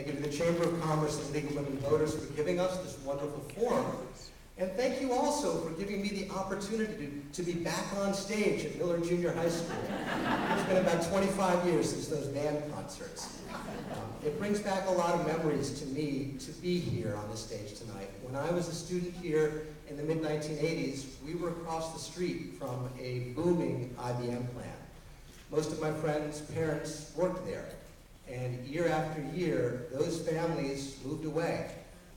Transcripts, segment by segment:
Thank you to the Chamber of Commerce and League of Women Voters for giving us this wonderful forum. And thank you also for giving me the opportunity to be back on stage at Miller Junior High School. It's been about 25 years since those band concerts. It brings back a lot of memories to me to be here on the stage tonight. When I was a student here in the mid-1980s, we were across the street from a booming IBM plant. Most of my friends' parents worked there, and year after year, those families moved away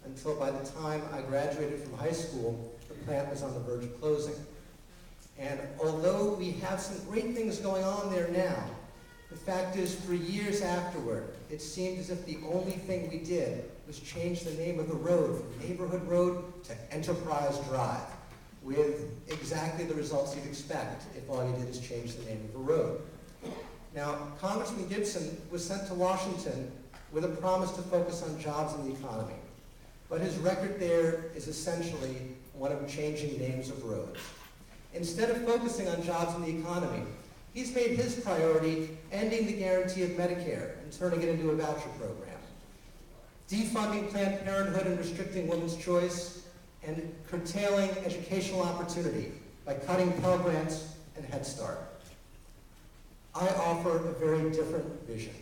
until by the time I graduated from high school, the plant was on the verge of closing. And although we have some great things going on there now, the fact is, for years afterward, it seemed as if the only thing we did was change the name of the road from Neighborhood Road to Enterprise Drive, with exactly the results you'd expect if all you did is change the name of a road. Now, Congressman Gibson was sent to Washington with a promise to focus on jobs and the economy, but his record there is essentially one of changing names of roads. Instead of focusing on jobs and the economy, he's made his priority ending the guarantee of Medicare and turning it into a voucher program, defunding Planned Parenthood and restricting women's choice, and curtailing educational opportunity by cutting Pell Grants and Head Start. I offer a very different vision,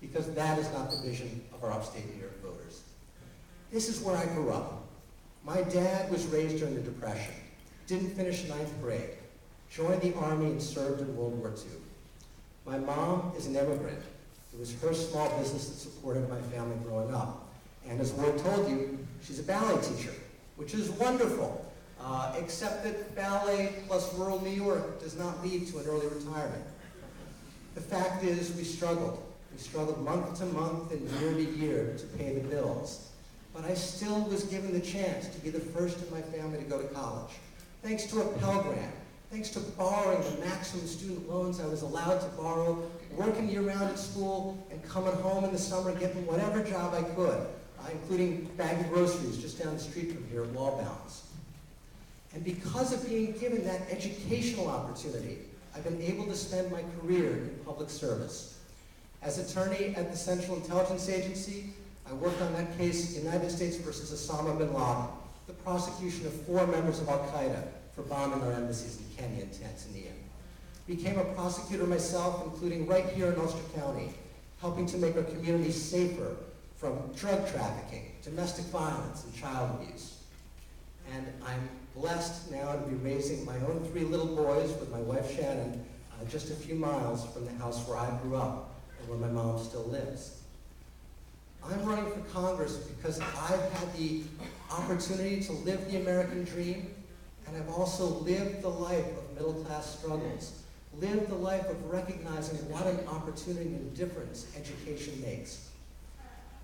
because that is not the vision of our upstate New York voters. This is where I grew up. My dad was raised during the Depression, didn't finish 9th grade, joined the Army and served in World War II. My mom is an immigrant. It was her small business that supported my family growing up. And as Ward told you, she's a ballet teacher, which is wonderful, except that ballet plus rural New York does not lead to an early retirement. The fact is, we struggled. We struggled month to month and year to year to pay the bills. But I still was given the chance to be the first in my family to go to college, thanks to a Pell Grant, thanks to borrowing the maximum student loans I was allowed to borrow, working year-round at school, and coming home in the summer getting whatever job I could, including bagging groceries just down the street from here at Wallbounds. And because of being given that educational opportunity, I've been able to spend my career in public service. As attorney at the Central Intelligence Agency, I worked on that case, United States versus Osama bin Laden, the prosecution of 4 members of Al-Qaeda for bombing our embassies in Kenya and Tanzania. Became a prosecutor myself, including right here in Ulster County, helping to make our community safer from drug trafficking, domestic violence, and child abuse. And I'm blessed now to be raising my own 3 little boys with my wife Shannon, just a few miles from the house where I grew up and where my mom still lives. I'm running for Congress because I've had the opportunity to live the American dream, and I've also lived the life of middle-class struggles, lived the life of recognizing what an opportunity and difference education makes.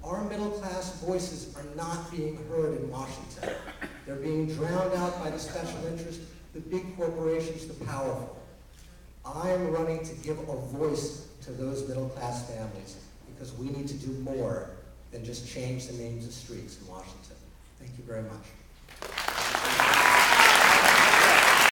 Our middle-class voices are not being heard in Washington. They're being drowned out by the special interest, the big corporations, the powerful. I'm running to give a voice to those middle-class families because we need to do more than just change the names of streets in Washington. Thank you very much.